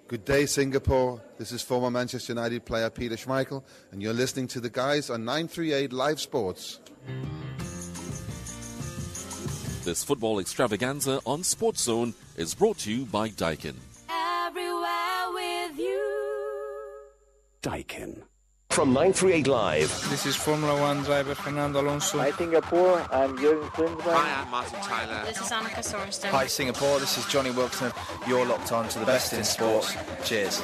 Good day, Singapore. This is former Manchester United player Peter Schmeichel, and you're listening to the guys on 938 Live Sports. This football extravaganza on SportsZone is brought to you by Daikin. Everywhere with you. Daikin. From 938 Live. This is Formula One driver Fernando Alonso. Hi Singapore, I'm Jürgen Klinsmann. Hi, I'm Martin Tyler. This is Annika Sorensen. Hi Singapore, this is Johnny Wilson. You're locked on to the best in sports. Cheers.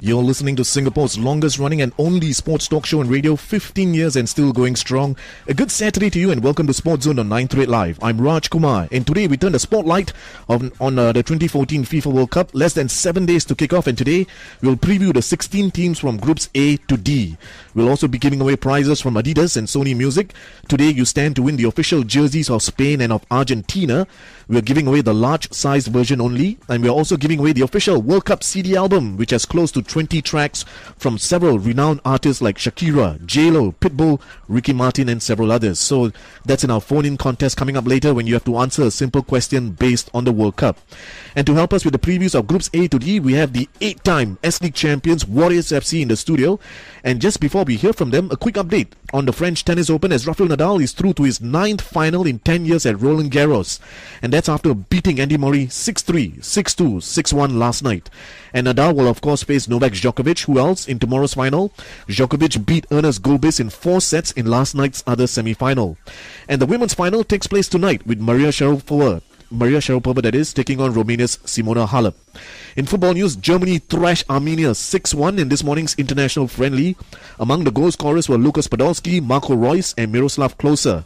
You're listening to Singapore's longest running and only sports talk show on radio, 15 years and still going strong. A good Saturday to you and welcome to SportsZone on 938 Live. I'm Raj Kumar and today we turn the spotlight on the 2014 FIFA World Cup. Less than 7 days to kick off, and today we'll preview the 16 teams from groups A to D. We'll also be giving away prizes from Adidas and Sony Music. Today you stand to win the official jerseys of Spain and of Argentina. We're giving away the large-sized version only, and we're also giving away the official World Cup CD album, which has close to 20 tracks from several renowned artists like Shakira, J-Lo, Pitbull, Ricky Martin, and several others. So that's in our phone-in contest coming up later when you have to answer a simple question based on the World Cup. And to help us with the previews of Groups A to D, we have the 8-time S-League champions Warriors FC in the studio. And just before we hear from them, a quick update on the French Tennis Open as Rafael Nadal is through to his 9th final in 10 years at Roland Garros. And that's after beating Andy Murray 6-3, 6-2, 6-1 last night. And Nadal will of course face Novak Djokovic. Who else in tomorrow's final? Djokovic beat Ernest Gulbis in 4 sets in last night's other semi-final. And the women's final takes place tonight with Maria Sharapova, that is, taking on Romania's Simona Halep. In football news, Germany thrashed Armenia 6-1 in this morning's international friendly. Among the goal scorers were Lukas Podolski, Marco Reus and Miroslav Klose.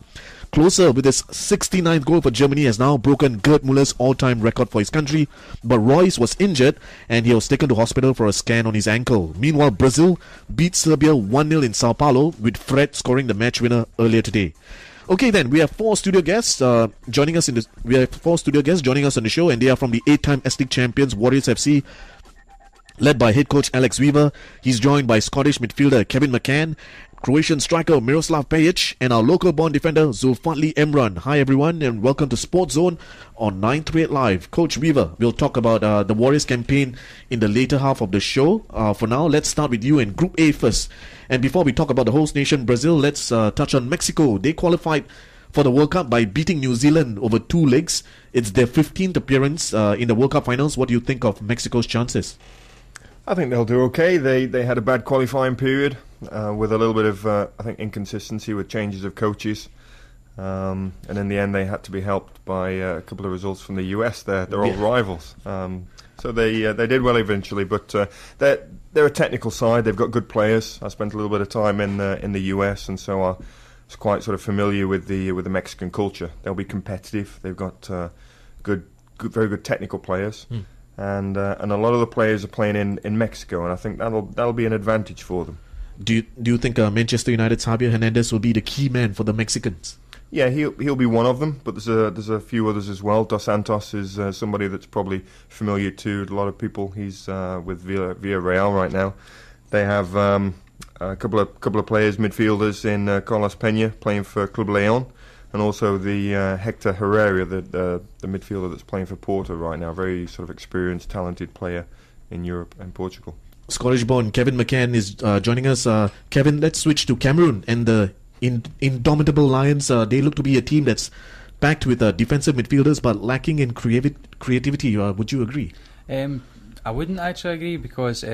Klose, with his 69th goal for Germany, has now broken Gerd Muller's all-time record for his country, but Reus was injured and he was taken to hospital for a scan on his ankle. Meanwhile, Brazil beat Serbia 1-0 in Sao Paulo, with Fred scoring the match winner earlier today. Okay, then we have four studio guests joining us on the show, and they are from the 8-time S-League champions Warriors FC, led by head coach Alex Weaver. He's joined by Scottish midfielder Kevin McCann, Croatian striker Miroslav Pejic, and our local-born defender Zulfatli Emran. Hi everyone, and welcome to SportsZone on 938 Live. Coach Weaver, we'll talk about the Warriors campaign in the later half of the show. For now, let's start with you in Group A first. And before we talk about the host nation Brazil, let's touch on Mexico. They qualified for the World Cup by beating New Zealand over 2 legs. It's their 15th appearance in the World Cup finals. What do you think of Mexico's chances? I think they'll do okay. They had a bad qualifying period with a little bit of inconsistency with changes of coaches, and in the end they had to be helped by a couple of results from the US. They're old rivals, so they did well eventually. But they're a technical side. They've got good players. I spent a little bit of time in the US, and so I was quite sort of familiar with the Mexican culture. They'll be competitive. They've got very good technical players. And a lot of the players are playing in Mexico, and I think that'll be an advantage for them. Do you think Manchester United's Javier Hernandez will be the key man for the Mexicans? Yeah, he'll be one of them, but there's a few others as well. Dos Santos is somebody that's probably familiar to a lot of people. He's with Villarreal right now. They have a couple of players, midfielders in Carlos Peña playing for Club León. And also the Hector Herrera, the midfielder that's playing for Porto right now, very sort of experienced, talented player in Europe and Portugal. Scottish-born Kevin McCann is joining us. Kevin, let's switch to Cameroon and the Indomitable Lions. They look to be a team that's packed with defensive midfielders but lacking in creativity. Would you agree? I wouldn't actually agree because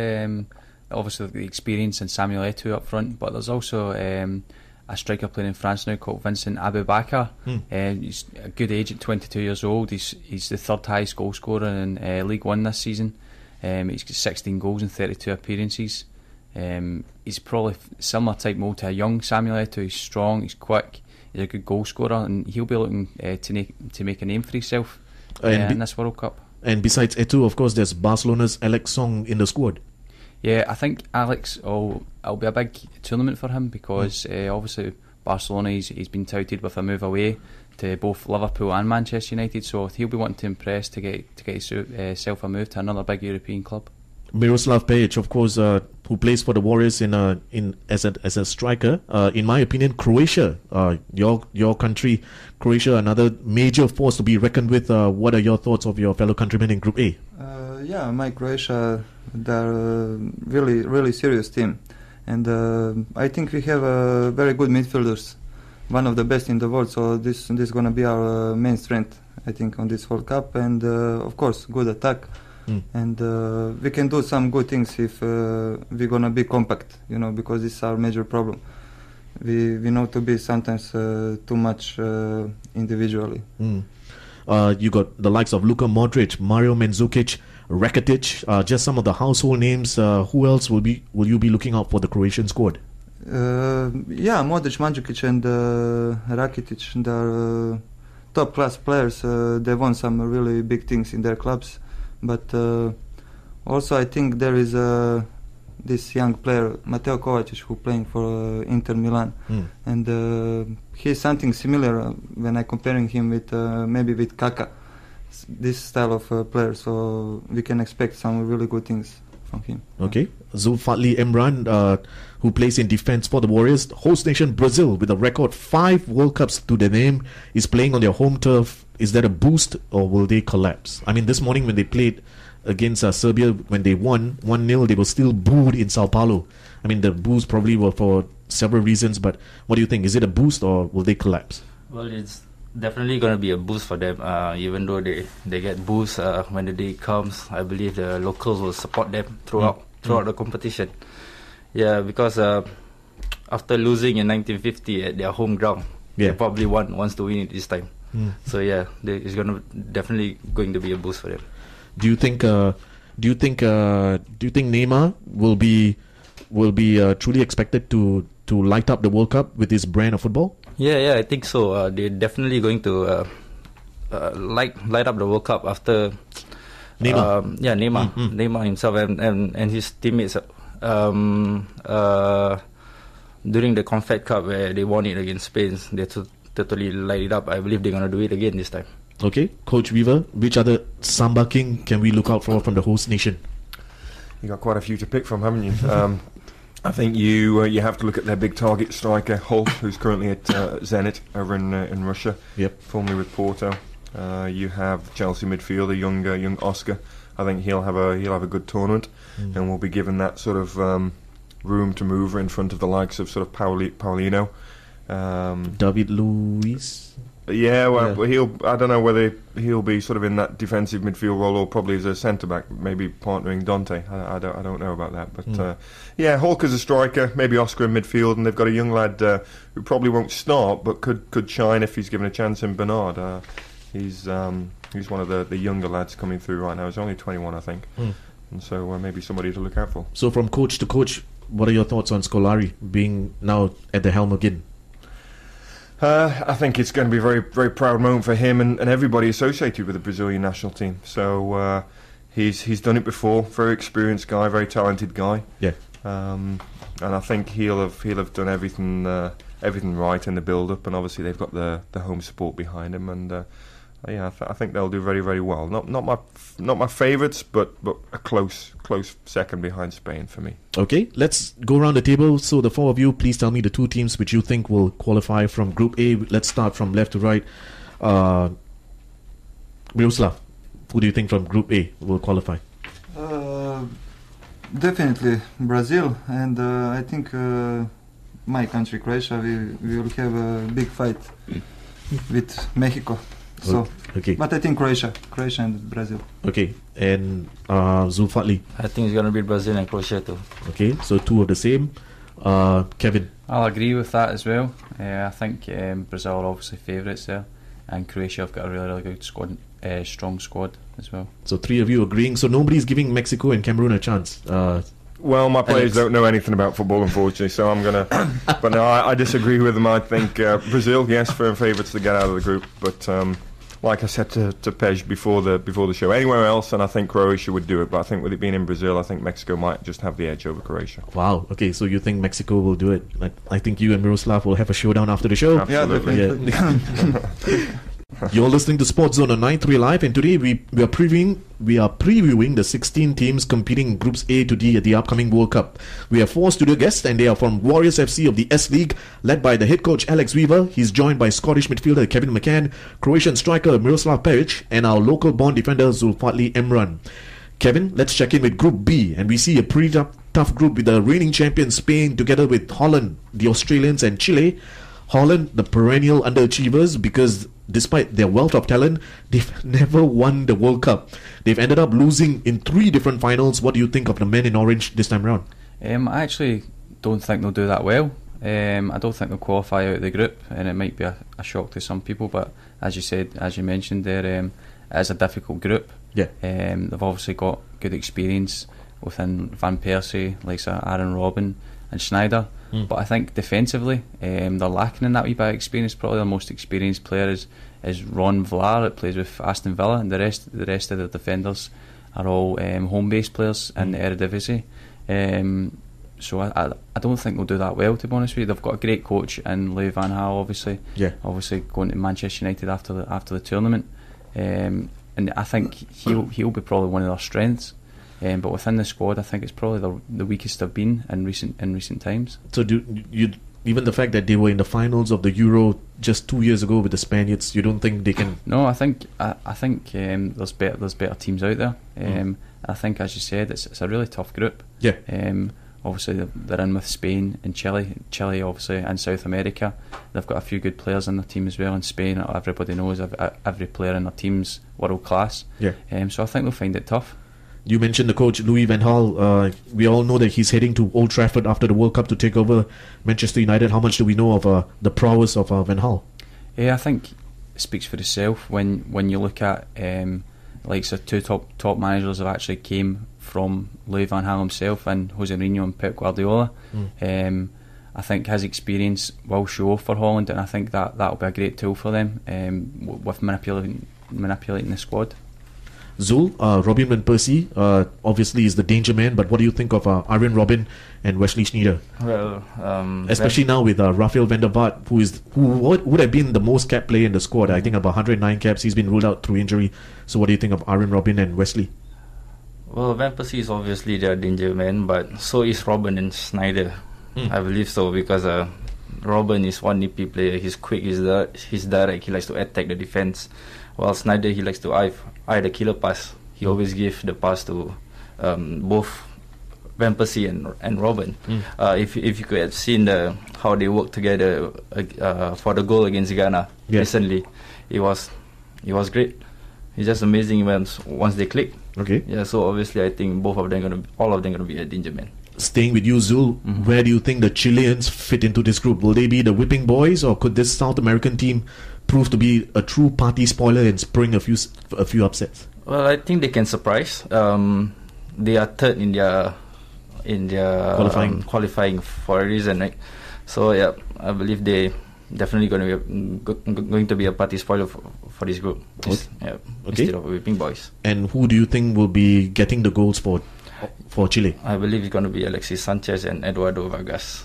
obviously the experience and Samuel Eto'o up front, but there's also a striker playing in France now called Vincent Aboubakar. He's a good age at 22 years old. He's the third highest goal scorer in League One this season. He's got 16 goals in 32 appearances. He's probably similar type mould to a young Samuel Eto'o. He's strong, he's quick, he's a good goal scorer, and he'll be looking to make a name for himself in this World Cup. And besides Eto'o, of course, there's Barcelona's Alex Song in the squad. Yeah, I think Alex will be a big tournament for him because obviously Barcelona, he's been touted with a move away to both Liverpool and Manchester United, so he'll be wanting to impress to get himself a move to another big European club. Miroslav Pejic, of course, who plays for the Warriors as a striker. In my opinion, Croatia, your country, Croatia, another major force to be reckoned with. What are your thoughts of your fellow countrymen in Group A? Yeah, my Croatia, they're a really, really serious team. And I think we have very good midfielders, one of the best in the world. So this is going to be our main strength, I think, on this World Cup. And of course, good attack. And we can do some good things if we're going to be compact, because this is our major problem. We know to be sometimes too much individually. You got the likes of Luka Modric, Mario Mandzukic, Rakitic, just some of the household names. Who else will you be looking out for the Croatian squad? Yeah, Modric, Mandzukic and Rakitic, they're top class players. They won some really big things in their clubs. But also I think there is this young player, Mateo Kovacic, who playing for Inter Milan. And he's something similar when I comparing him with maybe with Kaka, this style of player. So we can expect some really good things from him. Okay. Zulfatli Emran, who plays in defense for the Warriors. Host nation Brazil, with a record 5 World Cups to their name, is playing on their home turf. Is that a boost, or will they collapse? I mean, this morning when they played against Serbia, when they won 1-0, they were still booed in Sao Paulo. I mean, the boos probably were for several reasons, but what do you think? Is it a boost, or will they collapse? Well, it's definitely going to be a boost for them, even though they get boos when the day comes. I believe the locals will support them throughout the competition. Yeah, because after losing in 1950 at their home ground, they probably wants to win it this time. So yeah, it's definitely going to be a boost for them. Do you think Neymar will be truly expected to light up the World Cup with his brand of football? Yeah, I think so. They're definitely going to light up the World Cup after Neymar. Neymar himself and his teammates during the Confed Cup where they won it against Spain. They totally light it up. I believe they're going to do it again this time. Okay, Coach Weaver, which other Samba King can we look out for from the host nation? You got quite a few to pick from, haven't you? I think you have to look at their big target striker Hulk, who's currently at Zenit over in Russia. Yep. Formerly with Porto. You have Chelsea midfielder young Oscar. I think he'll have a good tournament, and will be given that sort of room to move in front of the likes of sort of Paulino. David Luiz. Yeah, well, I don't know whether he'll be sort of in that defensive midfield role or probably as a centre back, maybe partnering Dante. I don't know about that, but yeah, Hulk as a striker, maybe Oscar in midfield, and they've got a young lad who probably won't start, but could shine if he's given a chance in Bernard. He's one of the younger lads coming through right now. He's only 21, I think, and so maybe somebody to look out for. So from coach to coach, what are your thoughts on Scolari being now at the helm again? I think it's going to be a very, very proud moment for him and everybody associated with the Brazilian national team. So he's done it before. Very experienced guy, very talented guy. Yeah. And I think he'll have done everything right in the build-up. And obviously they've got the home support behind him. And I think they'll do very, very well. Not my favourites, but a close second behind Spain for me. Okay, let's go around the table. So the four of you, please tell me the two teams which you think will qualify from Group A. Let's start from left to right. Miroslav, who do you think from Group A will qualify? Definitely Brazil, and I think my country, Croatia, we will have a big fight with Mexico. So, okay. But I think Croatia and Brazil. Okay, and Zulfatli? I think it's going to be Brazil and Croatia too. Okay, so two of the same. Kevin? I'll agree with that as well. I think Brazil are obviously favourites there, and Croatia have got a really, really good squad, strong squad as well. So three of you agreeing. So nobody's giving Mexico and Cameroon a chance. Well, my players don't know anything about football, unfortunately, so I'm going to... But no, I disagree with them. I think Brazil, yes, firm favourites to get out of the group, but... like I said to Pej before the show, anywhere else, and I think Croatia would do it. But I think with it being in Brazil, I think Mexico might just have the edge over Croatia. Wow. Okay, so you think Mexico will do it? I think you and Miroslav will have a showdown after the show. Absolutely. Yeah, definitely. You're listening to SportsZone on 9-3 Live, and today we are previewing the 16 teams competing in Groups A to D at the upcoming World Cup. We have 4 studio guests, and they are from Warriors FC of the S League, led by the head coach Alex Weaver. He's joined by Scottish midfielder Kevin McCann, Croatian striker Miroslav Peric, and our local born defender Zulfatli Emran. Kevin, let's check in with Group B, and we see a pretty tough group with the reigning champion Spain together with Holland, the Australians, and Chile. Holland, the perennial underachievers, because despite their wealth of talent, they've never won the World Cup. They've ended up losing in 3 different finals. What do you think of the men in orange this time around? I actually don't think they'll do that well. I don't think they'll qualify out of the group, and it might be a shock to some people, but as you mentioned there, it is a difficult group. Yeah. They've obviously got good experience within Van Persie, like Aaron Robben and Schneider. But I think defensively, they're lacking in that wee bit of experience. Probably their most experienced player is Ron Vlaar, that plays with Aston Villa, and the rest of the defenders are all home-based players in the Eredivisie. So I don't think they'll do that well, to be honest with you. They've got a great coach in Louis van Gaal, obviously. Yeah. Obviously going to Manchester United after the tournament. And I think he'll be probably one of their strengths. But within the squad, I think it's probably the weakest they've been in recent times. So do you, even the fact that they were in the finals of the Euro just 2 years ago with the Spaniards, you don't think they can? No, I think there's better teams out there. I think, as you said, it's a really tough group. Yeah. Obviously they're in with Spain and Chile obviously, and South America. They've got a few good players in their team as well. In Spain, everybody knows every player in their team's world class. Yeah. So I think they'll find it tough. You mentioned the coach Louis van Gaal. We all know that he's heading to Old Trafford after the World Cup to take over Manchester United. How much do we know of the prowess of Van Gaal? Yeah, I think it speaks for itself when you look at like the 2 top managers have actually came from Louis van Gaal himself and Jose Mourinho and Pep Guardiola. I think his experience will show for Holland, and I think that'll be a great tool for them with manipulating the squad. Zul, Robin van Persie obviously is the danger man, but what do you think of Arjen Robben and Wesley Sneijder? Well, especially now with Rafael van der Vaart, who would have been the most cap player in the squad. I think about 109 caps. He's been ruled out through injury. So what do you think of Arjen Robben and Wesley? Well, Van Persie is obviously their danger man, but so is Robben and Sneijder. I believe so, because Robben is one nippy player. He's quick, he's direct, he likes to attack the defense. While Sneijder, he likes to eye the killer pass. He always gives the pass to both Van Persie and Robben. If you could have seen how they worked together for the goal against Ghana recently, it was great. It's just amazing once they click. Okay. Yeah. So obviously, I think all of them gonna be a danger man. Staying with you, Zul, where do you think the Chileans fit into this group? Will they be the whipping boys, or could this South American team prove to be a true party spoiler and spring a few upsets? Well, I think they can surprise. They are third in their qualifying for a reason, right? So yeah, I believe they definitely going to be a party spoiler for this group. Instead of whipping boys. And who do you think will be getting the goals for Chile? I believe it's going to be Alexis Sanchez and Eduardo Vargas.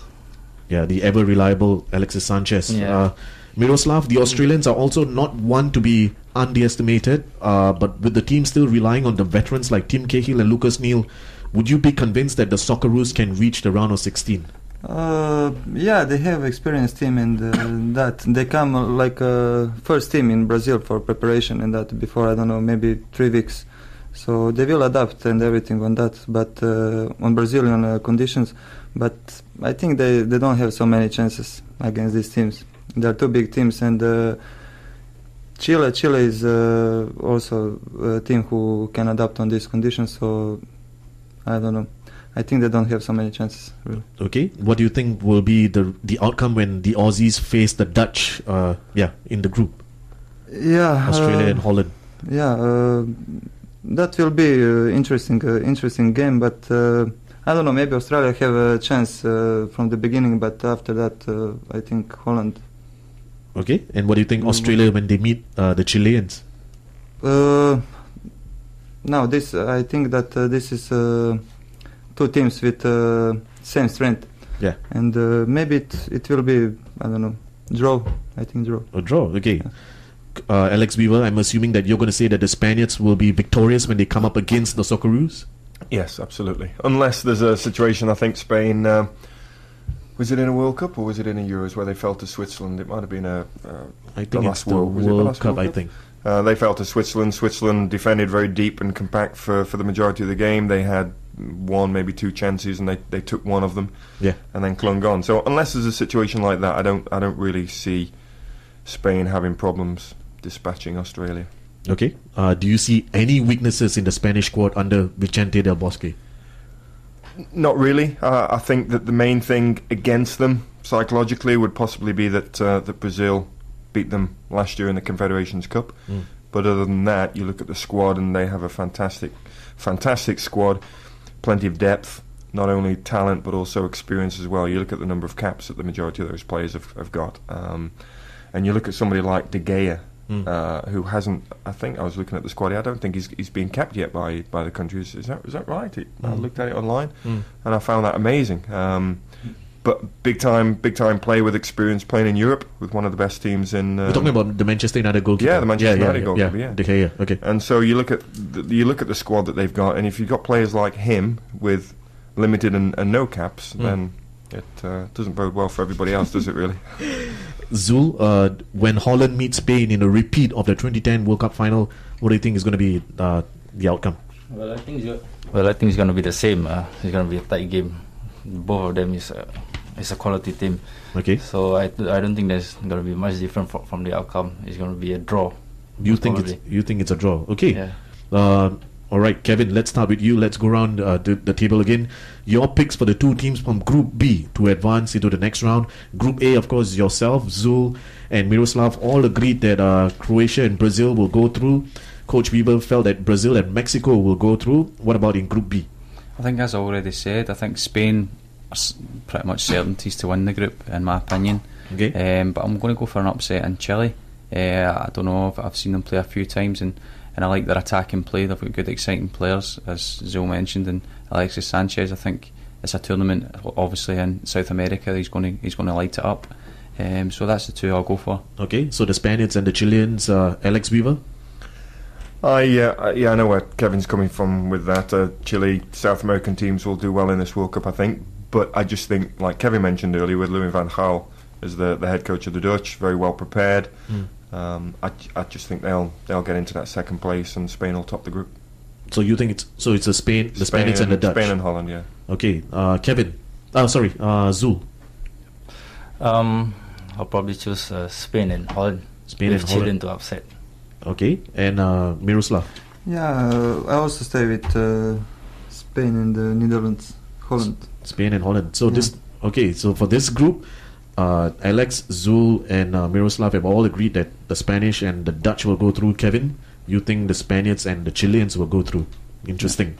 Yeah, the ever reliable Alexis Sanchez. Yeah. Miroslav, the Australians are also not one to be underestimated, but with the team still relying on the veterans like Tim Cahill and Lucas Neal, would you be convinced that the Socceroos can reach the round of 16? Yeah, they have experienced team, and that they come like first team in Brazil for preparation, and that before, I don't know, maybe 3 weeks. So they will adapt and everything on that, but on Brazilian conditions. But I think they don't have so many chances against these teams. They are 2 big teams, and Chile is also a team who can adapt on these conditions. So I don't know. I think they don't have so many chances, really. Okay, what do you think will be the outcome when the Aussies face the Dutch? In the group. Yeah, Australia and Holland. Yeah, that will be interesting game. But I don't know. Maybe Australia have a chance from the beginning, but after that, I think Holland. Okay, and what do you think Australia when they meet the Chileans? I think that this is 2 teams with same strength. Yeah. And maybe it will be, I don't know, draw. I think draw. A draw, okay. Alex Weaver, I'm assuming that you're going to say that the Spaniards will be victorious when they come up against the Socceroos? Yes, absolutely. Unless there's a situation, I think Spain, was it in a World Cup or was it in a Euros where they fell to Switzerland? It might have been I think it's the World Cup, I think. They fell to Switzerland. Switzerland defended very deep and compact for the majority of the game. They had one, maybe two chances, and they took one of them, and then clung on. So unless there's a situation like that, I don't really see Spain having problems dispatching Australia. Okay. Do you see any weaknesses in the Spanish squad under Vicente Del Bosque? Not really. I think that the main thing against them psychologically would possibly be that Brazil beat them last year in the Confederations Cup. But other than that, you look at the squad and they have a fantastic squad, plenty of depth, not only talent but also experience as well. You look at the number of caps that the majority of those players have got, and you look at somebody like De Gea, who hasn't. I think I was looking at the squad. I don't think he's been capped yet by the country. Is that right? I looked at it online, and I found that amazing. But big time play with experience, playing in Europe with one of the best teams in. We're talking about the Manchester United goalkeeper. Yeah, the Manchester United goalkeeper. Yeah, De Gea. Okay. And so you look at the squad that they've got, and if you've got players like him with limited and no caps, then it doesn't bode well for everybody else, does it really? Zul, when Holland meets Spain in a repeat of the 2010 World Cup final, what do you think is going to be the outcome? Well, I think it's going to be the same. It's going to be a tight game. Both of them is a quality team. Okay. So I don't think there's going to be much different from the outcome. It's going to be a draw. You think it's a draw? Okay. Yeah. All right, Kevin, let's start with you. Let's go around the table again. Your picks for the two teams from Group B to advance into the next round. Group A, of course, yourself, Zul, and Miroslav all agreed that Croatia and Brazil will go through. Coach Weaver felt that Brazil and Mexico will go through. What about in Group B? I think, as I already said, I think Spain are pretty much certainties to win the group, in my opinion. Okay. But I'm going to go for an upset in Chile. I don't know if I've seen them play a few times, and I like their attacking play. They've got good, exciting players, as Zul mentioned, and Alexis Sanchez. I think it's a tournament, obviously in South America. He's going to light it up. So that's the two I'll go for. Okay. So the Spaniards and the Chileans. Alex Weaver. I know where Kevin's coming from with that. Chile, South American teams will do well in this World Cup, I think. But I just think, like Kevin mentioned earlier, with Louis van Gaal as the head coach of the Dutch, very well prepared. I just think they'll get into that second place, and Spain will top the group. So you think it's the Spaniards and the Dutch? Spain and Holland, yeah. Okay, Kevin. Zul. I'll probably choose Spain and Holland. Spain with and Chile Holland to upset. Okay, and Miroslav. Yeah, I also stay with Spain and the Netherlands, Holland. Spain and Holland. So so for this group, Alex, Zul, and Miroslav have all agreed that the Spanish and the Dutch will go through. Kevin, you think the Spaniards and the Chileans will go through? Interesting.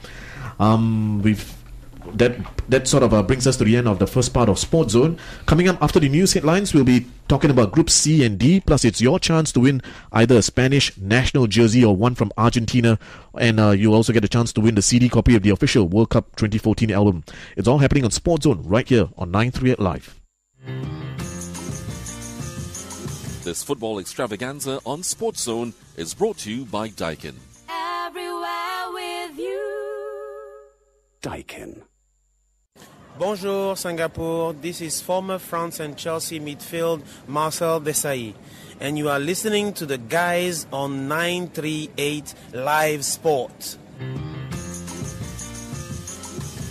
That sort of brings us to the end of the first part of Sports Zone. Coming up after the news headlines, we'll be talking about Groups C and D. Plus, it's your chance to win either a Spanish national jersey or one from Argentina, and you'll also get a chance to win the CD copy of the official World Cup 2014 album. It's all happening on Sports Zone right here on 938 Live. This football extravaganza on Sports Zone is brought to you by Daikin. Everywhere with you. Daikin. Bonjour Singapore, this is former France and Chelsea midfield Marcel Desailly, and you are listening to the guys on 938 Live Sport.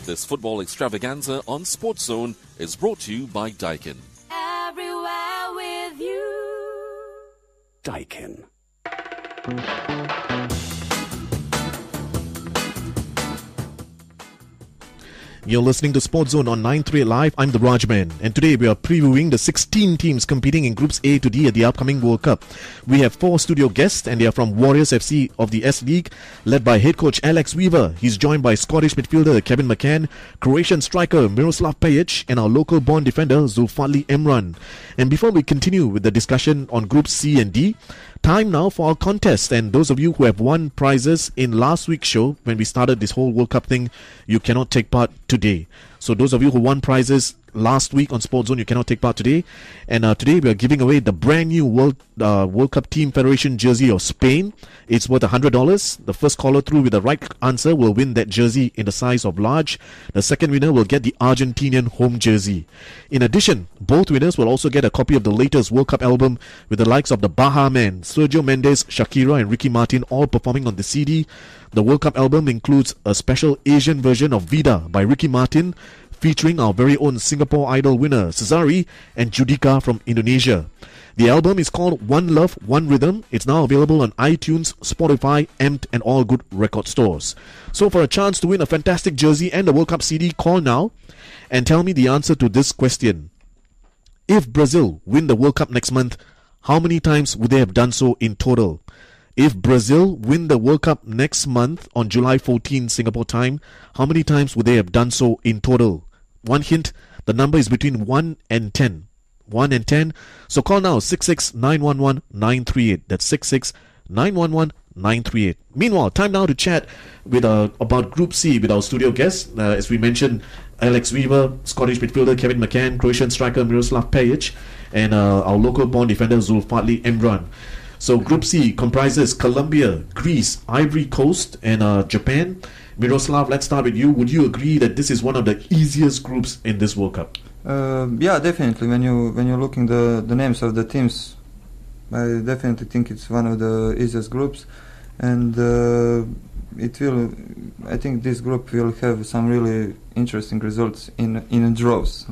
This football extravaganza on Sports Zone is brought to you by Daikin. Everywhere with you. Daikin. You're listening to Sports Zone on 938 Live. I'm the Rajman, and today we are previewing the 16 teams competing in Groups A to D at the upcoming World Cup. We have 4 studio guests, and they are from Warriors FC of the S League, led by head coach Alex Weaver. He's joined by Scottish midfielder Kevin McCann, Croatian striker Miroslav Pejic, and our local born defender Zulfadli Emran. And before we continue with the discussion on Groups C and D, time now for our contest. And those of you who have won prizes in last week's show, when we started this whole World Cup thing, you cannot take part today. So those of you who won prizes last week on SportsZone. You cannot take part today. And today we are giving away the brand new World Cup Team Federation jersey of Spain. It's worth $100. The first caller through with the right answer will win that jersey in the size of large. The second winner will get the Argentinian home jersey. In addition, both winners will also get a copy of the latest World Cup album with the likes of the Baha Men, Sergio Mendes, Shakira and Ricky Martin all performing on the CD. The World Cup album includes a special Asian version of Vida by Ricky Martin, featuring our very own Singapore Idol winner Cesari and Judika from Indonesia. The album is called One Love, One Rhythm. It's now available on iTunes, Spotify, Empt and all good record stores. So for a chance to win a fantastic jersey and a World Cup CD, call now and tell me the answer to this question. If Brazil win the World Cup next month, how many times would they have done so in total? If Brazil win the World Cup next month on July 14 Singapore time, how many times would they have done so in total? One hint, the number is between 1 and 10. 1 and 10. So call now 66911938. That's 66911938. Meanwhile, time now to chat with about Group C with our studio guests. As we mentioned, Alex Weaver, Scottish midfielder Kevin McCann, Croatian striker Miroslav Pejic, and our local born defender Zulfadli Emran. So Group C comprises Colombia, Greece, Ivory Coast and Japan. Miroslav, let's start with you. Would you agree that this is one of the easiest groups in this World Cup? Yeah, definitely. When you're looking the names of the teams, I definitely think it's one of the easiest groups, and I think this group will have some really interesting results in draws.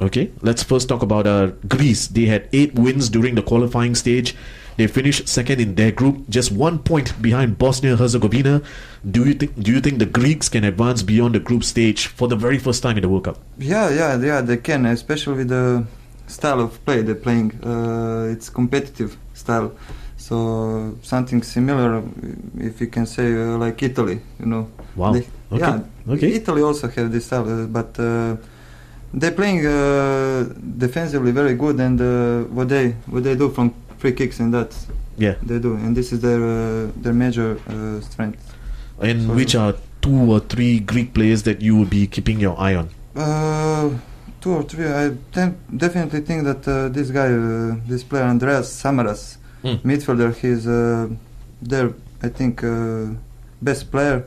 Okay, let's first talk about Greece. They had 8 wins during the qualifying stage. They finished second in their group, just 1 point behind Bosnia-Herzegovina. Do you think the Greeks can advance beyond the group stage for the very first time in the World Cup? Yeah, they can, especially with the style of play they're playing. It's competitive style, so something similar, if you can say, like Italy. Wow. Okay. Italy also have this style, but they're playing defensively very good, and what they do from free kicks and that, they do, and this is their major strength. And so, which are 2 or 3 Greek players that you would be keeping your eye on? 2 or 3. I definitely think that this guy, this player Andreas Samaras, midfielder, he's their, I think, best player.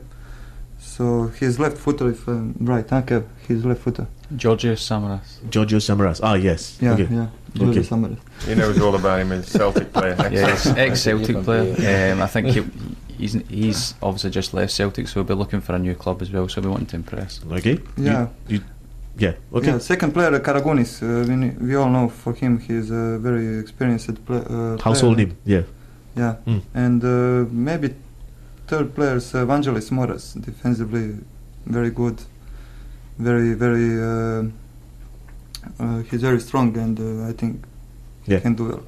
So he's left footer, if I'm right, okay, he's left footer. Georgios Samaras. Yes. Yeah, okay. yeah. Georgios Samaras. He knows all about him. He's a Celtic player. Yes, ex-Celtic player. I think he's obviously just left Celtic, so we'll be looking for a new club as well. So we want to impress. Okay. Yeah. Okay. Yeah, second player, Karagunis. We all know for him he's a very experienced player. Household name. Yeah. Yeah. And maybe third player is Vangelis Moras, defensively very good, very he's very strong, and I think he can do well.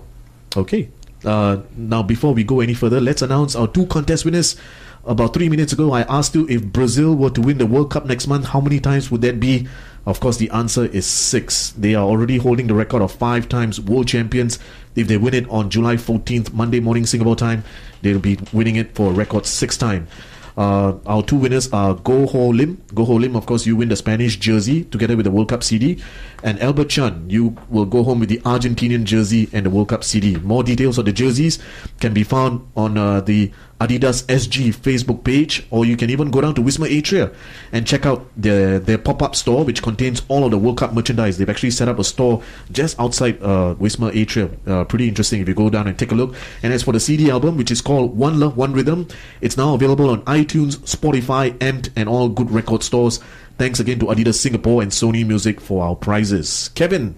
Okay. Now before we go any further, let's announce our 2 contest winners. About 3 minutes ago, I asked you if Brazil were to win the World Cup next month, how many times would that be? Of course, the answer is 6. They are already holding the record of 5 times world champions. If they win it on July 14th, Monday morning Singapore time, they'll be winning it for a record 6 times. Our 2 winners are Go Ho Lim. Go Ho Lim, of course, you win the Spanish jersey together with the World Cup CD. And Albert Chan, you will go home with the Argentinian jersey and the World Cup CD. More details of the jerseys can be found on the Adidas SG Facebook page, or you can even go down to Wisma Atria and check out their pop-up store, which contains all of the World Cup merchandise. They've actually set up a store just outside Wisma Atria. Pretty interesting if you go down and take a look. And as for the CD album, which is called One Love, One Rhythm, it's now available on iTunes, Spotify, Empt and all good record stores. Thanks again to Adidas Singapore and Sony Music for our prizes. Kevin,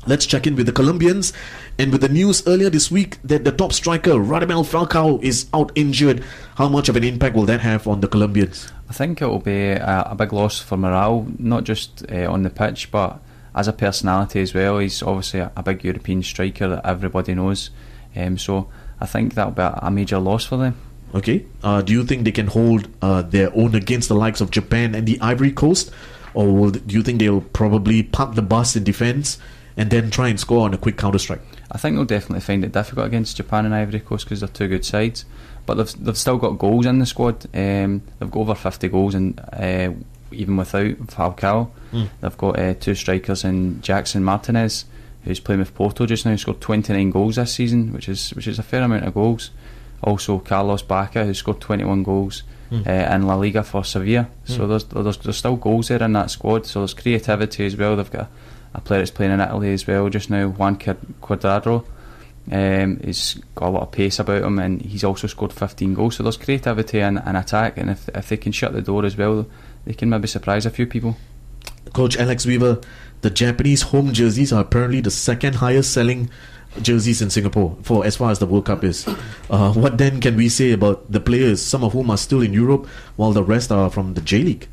let's check in with the Colombians. And with the news earlier this week that the top striker, Radamel Falcao, is out injured, how much of an impact will that have on the Colombians? I think it will be a big loss for morale, not just on the pitch, but as a personality as well. He's obviously a big European striker that everybody knows. So I think that will be a major loss for them. Okay. Do you think they can hold their own against the likes of Japan and the Ivory Coast? Or do you think they'll probably park the bus in defence and then try and score on a quick counter-strike? I think they'll definitely find it difficult against Japan and Ivory Coast because they're 2 good sides. But they've still got goals in the squad. They've got over 50 goals, and even without Falcao. They've got 2 strikers in Jackson Martinez, who's playing with Porto just now, scored 29 goals this season, which is a fair amount of goals. Also Carlos Bacca, who scored 21 goals in La Liga for Sevilla. So there's still goals there in that squad. So there's creativity as well. They've got a player that's playing in Italy as well just now, Juan Cuadrado. He's got a lot of pace about him, and he's also scored 15 goals. So there's creativity and attack, and if they can shut the door as well, they can maybe surprise a few people. Coach Alex Weaver, the Japanese home jerseys are apparently the second highest selling jerseys in Singapore for as far as the World Cup is. What then can we say about the players, some of whom are still in Europe while the rest are from the J-League?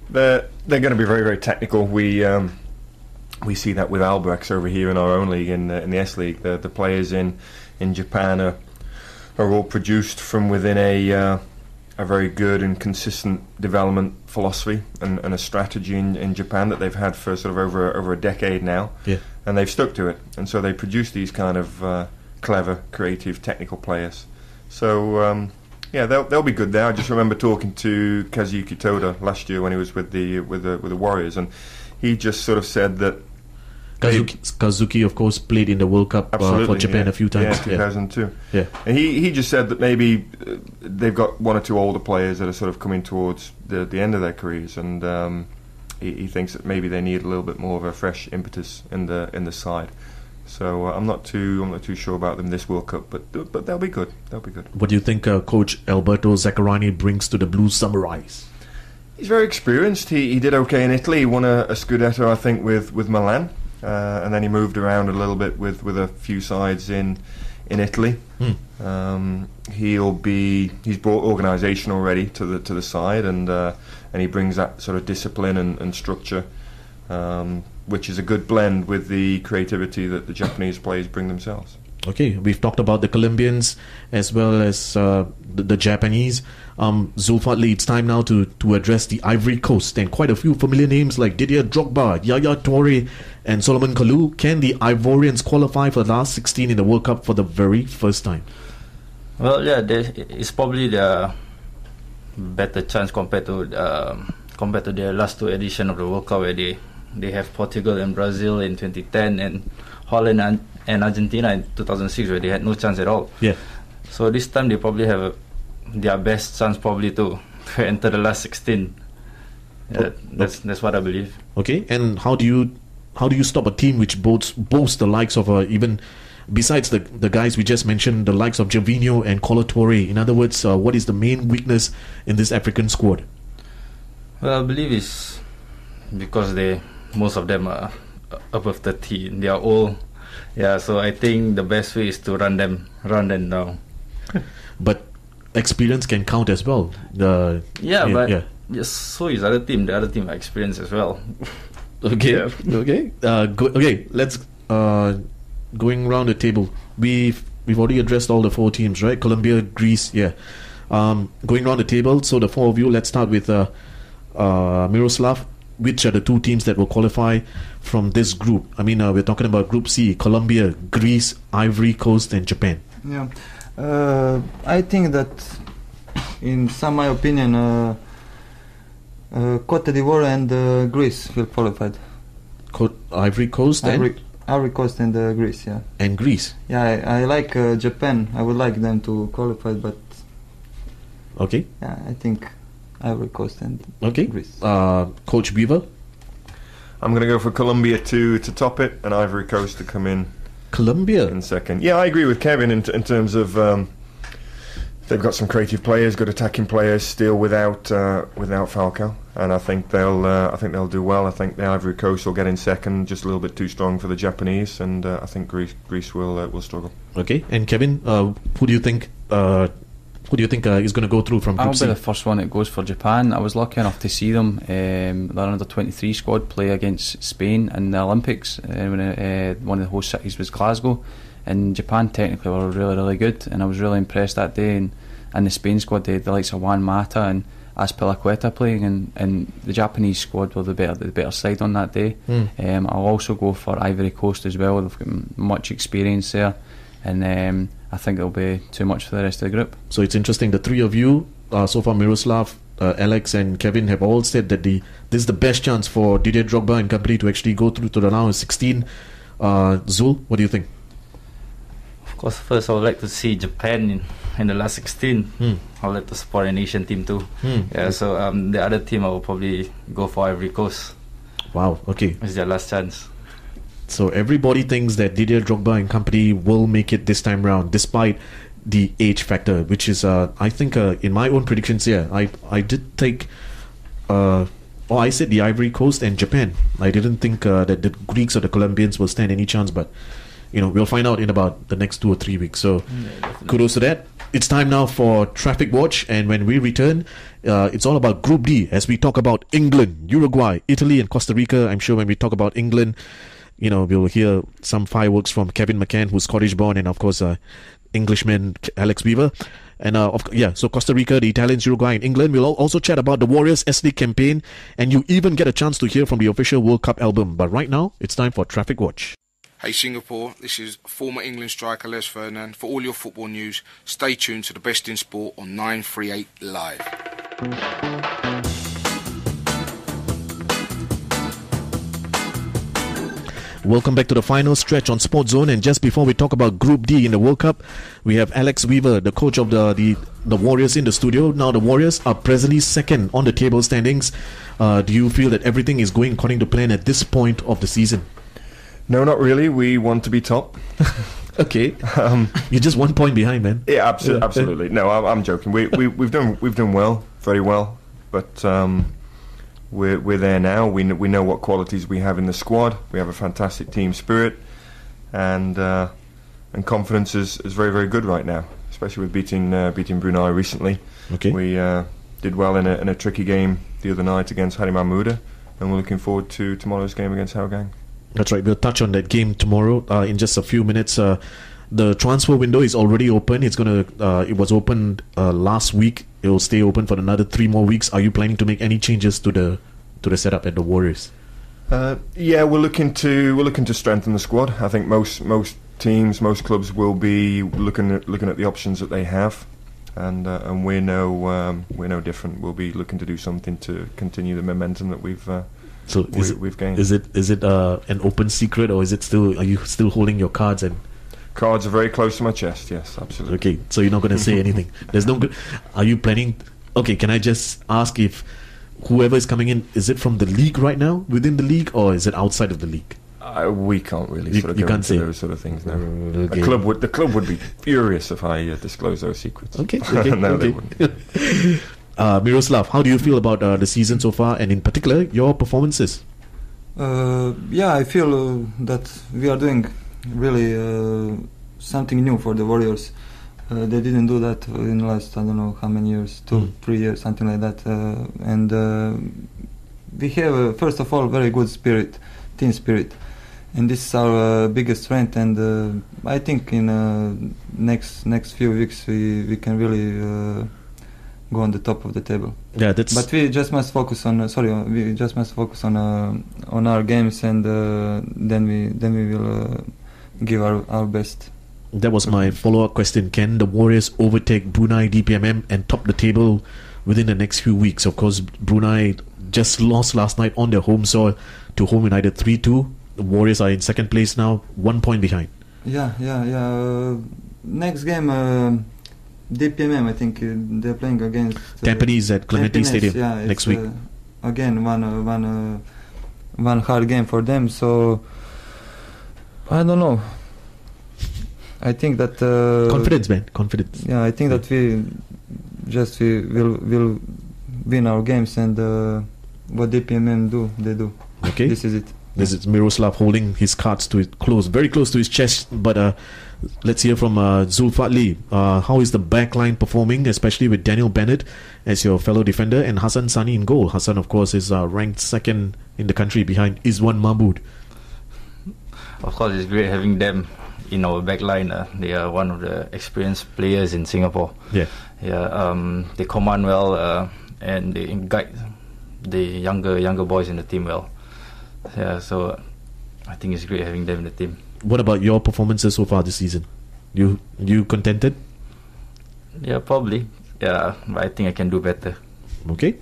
They're going to be very, very technical. We see that with Albrechts over here in our own league, in the S League. The players in Japan are all produced from within a very good and consistent development philosophy and a strategy in Japan that they've had for sort of over a decade now. Yeah. And they've stuck to it, and so they produce these kind of clever, creative, technical players. So they'll be good there. I just remember talking to Kazuyuki Toda last year when he was with the Warriors, and he just sort of said that Kazuki, of course, played in the World Cup for Japan a few times. Yeah, 2002. Yeah. And he just said that maybe they've got 1 or 2 older players that are sort of coming towards the end of their careers, and he thinks that maybe they need a little bit more of a fresh impetus in the side. So I'm not too sure about them this World Cup, but they'll be good. They'll be good. What do you think Coach Alberto Zaccarani brings to the Blue Samurais? He's very experienced. He did okay in Italy. He won a Scudetto, I think, with Milan. And then he moved around a little bit with a few sides in Italy. He's brought organisation already to the side, and he brings that sort of discipline and structure, which is a good blend with the creativity that the Japanese players bring themselves. Okay, we've talked about the Colombians as well as the Japanese. Zulfat, it's time now to address the Ivory Coast, and quite a few familiar names like Didier Drogba, Yaya Toure and Solomon Kalou. Can the Ivorians qualify for the last 16 in the World Cup for the very first time? Well, yeah, it's probably the better chance compared to their last 2 editions of the World Cup, where they have Portugal and Brazil in 2010 and Holland and Argentina in 2006, where they had no chance at all. Yeah. So this time they probably have their best chance probably to enter the last 16. That's what I believe. Okay, and how do you stop a team which boasts the likes of even besides the guys we just mentioned, the likes of Gervinho and Kolo Toure? In other words, what is the main weakness in this African squad? Well, I believe it's because most of them are above 30. They are all. Yeah, so I think the best way is to run them down. But experience can count as well. So is the other team. The other team are experienced as well. Okay. Yeah. Okay. Let's going around the table. We've already addressed all the 4 teams, right? Colombia, Greece. Yeah. Going around the table. So the 4 of you. Let's start with Miroslav. Which are the 2 teams that will qualify from this group? I mean, we're talking about Group C: Colombia, Greece, Ivory Coast, and Japan. Yeah, I think that, in my opinion, Cote d'Ivoire and Greece will qualify. Ivory Coast and Ivory Coast and Greece. Yeah. And Greece. Yeah, I like Japan. I would like them to qualify, but okay. Yeah, I think Ivory Coast and Greece. Coach Beaver? I'm going to go for Colombia to top it, and Ivory Coast to come in. Colombia in second. Yeah, I agree with Kevin in terms of they've got some creative players, good attacking players still without Falcao, and I think they'll do well. I think the Ivory Coast will get in second, just a little bit too strong for the Japanese, and I think Greece will struggle. Okay, and Kevin, who do you think? Who do you think is going to go through from Group C? I'll be the first one that goes for Japan. I was lucky enough to see them, their under-23 squad, play against Spain in the Olympics when one of the host cities was Glasgow. And Japan technically were really, really good, and I was really impressed that day. And in the Spain squad, they had the likes of Juan Mata and Azpilicueta playing, and the Japanese squad were the better side on that day. I'll also go for Ivory Coast as well. They've got much experience there, and I think it'll be too much for the rest of the group. So it's interesting, the 3 of you, so far Miroslav, Alex and Kevin have all said that this is the best chance for Didier Drogba and company to actually go through to the round of 16. Zul, what do you think? Of course, first I would like to see Japan in the last 16. I would like to support an Asian team too. So the other team I will probably go for Ivory Coast. Wow, okay. It's their last chance. So everybody thinks that Didier Drogba and company will make it this time round, despite the age factor, which is, I think, in my own predictions here, I did take, I said the Ivory Coast and Japan. I didn't think that the Greeks or the Colombians will stand any chance, but we'll find out in about the next 2 or 3 weeks. So kudos to that. It's time now for Traffic Watch, and when we return, it's all about Group D as we talk about England, Uruguay, Italy and Costa Rica. I'm sure when we talk about England, we'll hear some fireworks from Kevin McCann, who's Scottish born, and of course Englishman Alex Weaver. And so Costa Rica, the Italians, Uruguay and England. We'll also chat about the Warriors S-League campaign, and you even get a chance to hear from the official World Cup album. But right now, it's time for Traffic Watch. Hey Singapore, this is former England striker Les Ferdinand. For all your football news, stay tuned to the best in sport on 938 Live. Welcome back to the final stretch on SportsZone, and just before we talk about Group D in the World Cup, we have Alex Weaver, the coach of the Warriors, in the studio. Now the Warriors are presently second on the table standings. Do you feel that everything is going according to plan at this point of the season? No, not really. We want to be top. Okay, you're just 1 point behind, man. Yeah, absolutely. No, I'm joking. We've done well, very well, but we're there now. We know what qualities we have in the squad. We have a fantastic team spirit, and confidence is very, very good right now, especially with beating Brunei recently. Okay, we did well in a tricky game the other night against Hari Mahmuda, and we're looking forward to tomorrow's game against Hougang. That's right. We'll touch on that game tomorrow in just a few minutes. The transfer window is already open. It was opened last week. It will stay open for another 3 more weeks. Are you planning to make any changes to the setup at the Warriors? Yeah, we're looking to strengthen the squad. I think most teams, most clubs will be looking at the options that they have, and we're no different. We'll be looking to do something to continue the momentum that we've gained. Is it an open secret, or are you still holding your cards? And cards are very close to my chest. Yes, absolutely. Okay, so you're not going to say anything. Are you planning? Okay, can I just ask if whoever is coming in, is it from the league right now, within the league, or is it outside of the league? We can't really go into those sort of things now. Okay. The club would be furious if I disclose those secrets. Okay. No, okay. They wouldn't. Miroslav, how do you feel about the season so far, and in particular your performances? I feel that we are doing really something new for the Warriors. They didn't do that in the last, I don't know how many years, 2-3 years, something like that. And we have, first of all, very good team spirit. And this is our biggest strength. And I think in next few weeks we can really go on the top of the table. Yeah, that's. But we just must focus on. On our games, and then we will give our best. That was my follow-up question. Can the Warriors overtake Brunei DPMM and top the table within the next few weeks? Of course, Brunei just lost last night on their home soil to Home United 3-2. The Warriors are in second place now, 1 point behind. Yeah. Next game, DPMM, I think they're playing against Tampines at Clementi Stadium next week. Again, one hard game for them. So I don't know. I think that confidence, man. Confidence. Yeah, I think that we will win our games, and what DPMM do, they do. Okay, this is it. This is Miroslav holding his cards very close to his chest. But let's hear from Zulfatli. How is the back line performing, especially with Daniel Bennett as your fellow defender and Hassan Sani in goal? Hassan, of course, is ranked second in the country behind Izwan Mahmood. Of course, it's great having them in our back line. They are one of the experienced players in Singapore. Yeah. They command well and they guide the younger boys in the team well. Yeah, so I think it's great having them in the team. What about your performances so far this season? You contented? Yeah, probably. Yeah, but I think I can do better. Okay.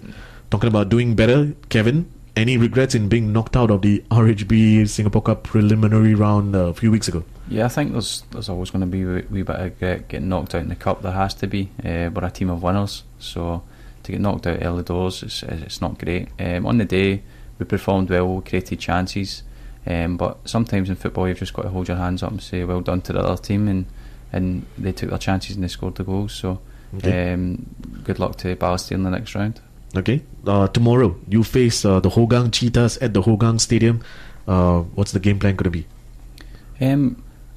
Talking about doing better, Kevin, any regrets in being knocked out of the RHB Singapore Cup preliminary round a few weeks ago? Yeah, I think there's always going to be a wee bit of regret getting knocked out in the Cup. There has to be. We're a team of winners, so to get knocked out early doors, it's not great. On the day, we performed well, we created chances, but sometimes in football you've just got to hold your hands up and say well done to the other team, and they took their chances and they scored the goals. So good luck to Balestier in the next round. Okay. Tomorrow you face the Hougang Cheetahs at the Hougang Stadium. What's the game plan going to be?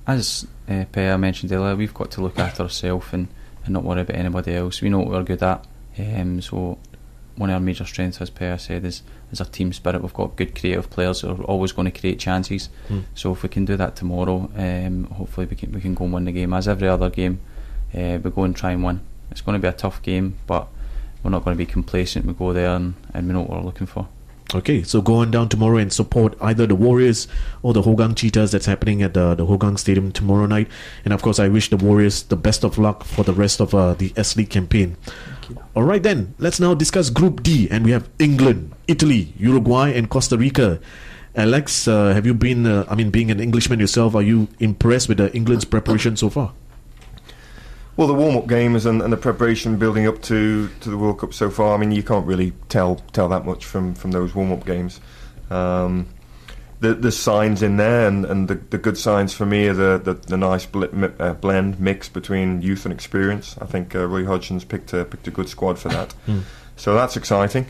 As Pea mentioned earlier, we've got to look after ourselves and not worry about anybody else. We know what we're good at. So one of our major strengths, as Pea said, is our team spirit. We've got good creative players who are always going to create chances. So if we can do that tomorrow, hopefully we can go and win the game. As every other game, we go and try and win. It's going to be a tough game, but we're not going to be complacent. We go there and we know what we're looking for. Okay, so go on down tomorrow and support either the Warriors or the Hougang Cheetahs. That's happening at the Hougang Stadium tomorrow night. And of course, I wish the Warriors the best of luck for the rest of the S-League campaign. Alright then, let's now discuss Group D. And we have England, Italy, Uruguay and Costa Rica. Alex, have you been, being an Englishman yourself, are you impressed with England's preparation so far? Well, the warm-up games and the preparation building up to the World Cup so far, I mean, you can't really tell that much from those warm-up games. The signs in there, and the good signs for me are the nice blend mix between youth and experience. I think Roy Hodgson's picked a good squad for that, so that's exciting.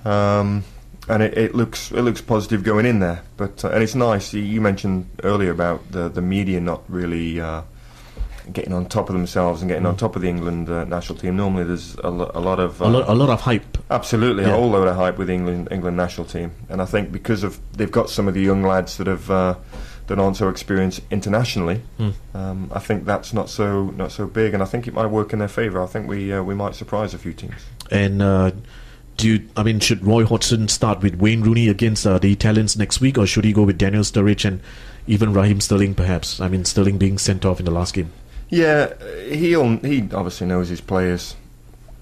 And it looks positive going in there. But and it's nice. You mentioned earlier about the media not really getting on top of themselves and getting on top of the England national team. Normally there's a lot of hype. Absolutely, a whole load of hype with the England national team. And I think because they've got some of the young lads that aren't so experienced internationally, I think that's not so big, and I think it might work in their favour. I think we might surprise a few teams. And should Roy Hodgson start with Wayne Rooney against the Italians next week, or should he go with Daniel Sturridge and even Raheem Sterling perhaps? I mean, Sterling being sent off in the last game. Yeah, he obviously knows his players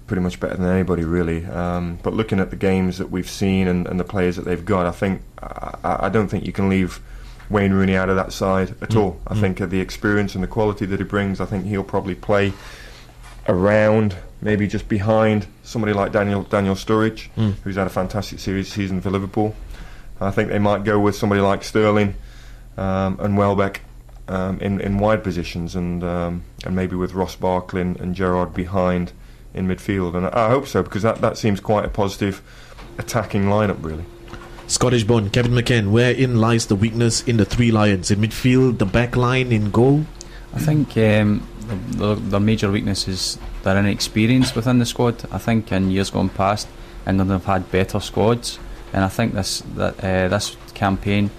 pretty much better than anybody, really. But looking at the games that we've seen and the players that they've got, I don't think you can leave Wayne Rooney out of that side at all. I think the experience and the quality that he brings, I think he'll probably play around, maybe just behind somebody like Daniel Sturridge, who's had a fantastic season for Liverpool. I think they might go with somebody like Sterling and Welbeck in wide positions, and maybe with Ross Barkley and Gerrard behind in midfield. And I hope so, because that seems quite a positive attacking lineup, really. Scottish-born Kevin McCann, wherein lies the weakness in the Three Lions? In midfield, the back line, in goal? I think the major weakness is their inexperience within the squad. I think in years gone past, England have had better squads, and I think this campaign,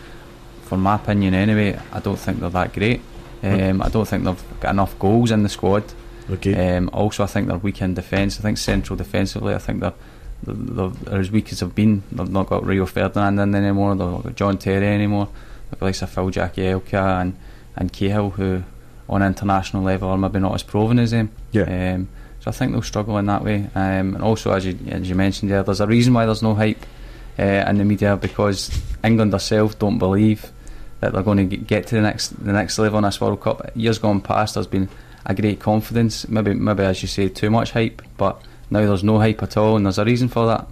for my opinion anyway, I don't think they're that great. I don't think they've got enough goals in the squad. Okay. Also, I think they're weak in defence. I think central defensively, I think they're as weak as they've been. They've not got Rio Ferdinand in anymore. They've not got John Terry anymore. They've got like Phil Jagielka and Cahill, who on an international level are maybe not as proven as him. Yeah. So I think they'll struggle in that way. And also, as you mentioned there, there's a reason why there's no hype in the media, because England themselves don't believe that they're going to get to the next level in this World Cup. Years gone past, there's been a great confidence, maybe as you say, too much hype, but now there's no hype at all, and there's a reason for that.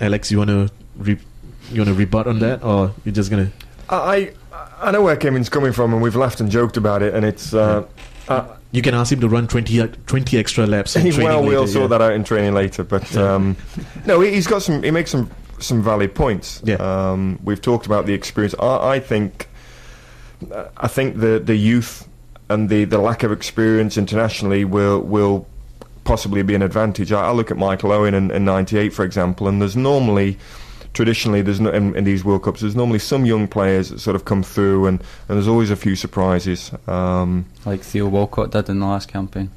Alex, you want to rebut on that, or you're just going to... I know where Kevin's coming from, and we've laughed and joked about it, and it's... you can ask him to run 20 extra laps in training well, we'll later, sort that out in training later, but no, he makes some valid points. Yeah. We've talked about the experience. I think the youth and the lack of experience internationally will possibly be an advantage. I look at Michael Owen in '98, for example, and traditionally, in these World Cups, there's normally some young players that sort of come through, and there's always a few surprises. Like Theo Walcott did in the last campaign.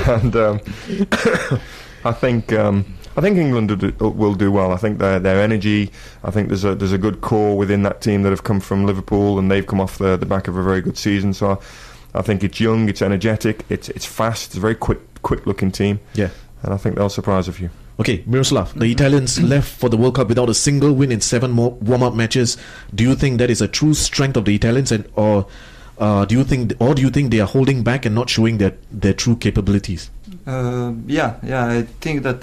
And I think England will do well. I think their energy. I think there's a good core within that team that have come from Liverpool, and they've come off the back of a very good season. So I think it's young, it's energetic, it's fast, it's a very quick looking team. Yeah. and I think they'll surprise a few. Okay, Miroslav, the Italians left for the World Cup without a single win in 7 more warm-up matches. Do you think that is a true strength of the Italians, or do you think they are holding back and not showing their true capabilities? Yeah, I think that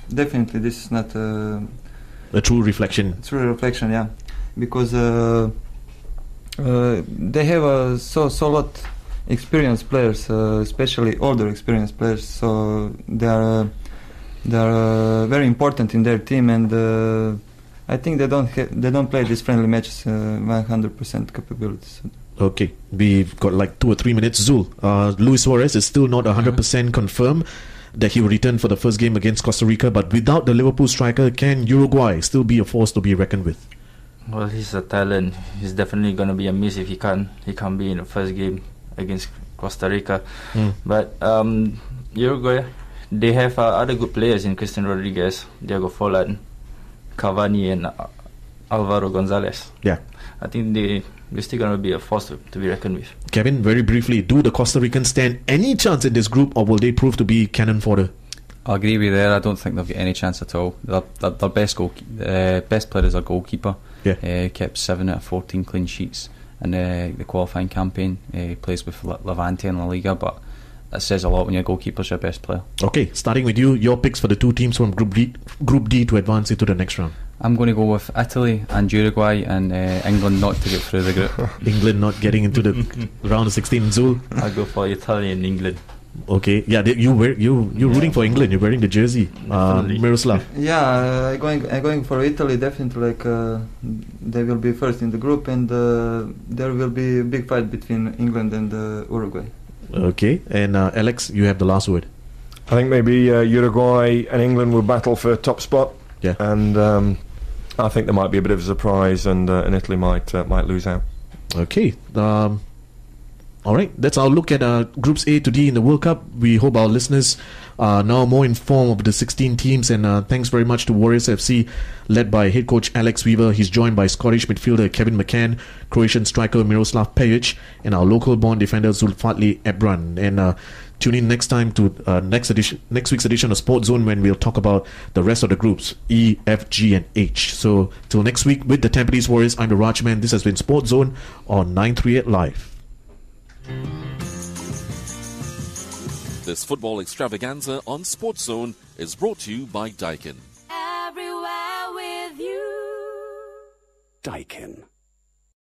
definitely this is not a true reflection. True reflection, yeah, because they have so lot experienced players, especially older experienced players. So they are very important in their team, and I think they don't play these friendly matches 100% capabilities. Okay, we've got like 2 or 3 minutes. Zul, Luis Suarez is still not 100% confirmed that he will return for the first game against Costa Rica, but without the Liverpool striker, can Uruguay still be a force to be reckoned with? Well, he's a talent. He's definitely going to be a miss if he can't be in the first game against Costa Rica. But Uruguay, they have other good players in Christian Rodriguez, Diego Forlan, Cavani, and Alvaro Gonzalez. Yeah, I think they're still going to be a force to be reckoned with. Kevin, very briefly, do the Costa Ricans stand any chance in this group, or will they prove to be cannon fodder? I agree with you there. I don't think they've got any chance at all. Their best player is our goalkeeper. Yeah. Kept 7 out of 14 clean sheets in the qualifying campaign. He plays with Levante in La Liga, but that says a lot when your goalkeeper's your best player. Okay, starting with you, your picks for the 2 teams from Group D to advance into the next round. I'm going to go with Italy and Uruguay, and England not to get through the group. England not getting into the round of 16. Zul? I'll go for Italy and England. Okay, yeah, you're rooting for England. You're wearing the jersey. Miroslav. Yeah, I'm going for Italy. Definitely, they will be first in the group, and there will be a big fight between England and Uruguay. Okay, and Alex, you have the last word. I think maybe Uruguay and England will battle for top spot. Yeah, and I think there might be a bit of a surprise, and Italy might lose out. Okay. All right, that's our look at Groups A to D in the World Cup. We hope our listeners are now more informed of the 16 teams, and thanks very much to Warriors FC, led by head coach Alex Weaver. He's joined by Scottish midfielder Kevin McCann, Croatian striker Miroslav Pejic, and our local born defender Zulfatli Ebran. And tune in next time to next week's edition of SportsZone, when we'll talk about the rest of the groups, E, F, G, and H. So till next week with the Tampines Warriors, I'm the Rajman. This has been SportsZone on 938 Live. This football extravaganza on SportsZone is brought to you by Daikin. Everywhere with you. Daikin.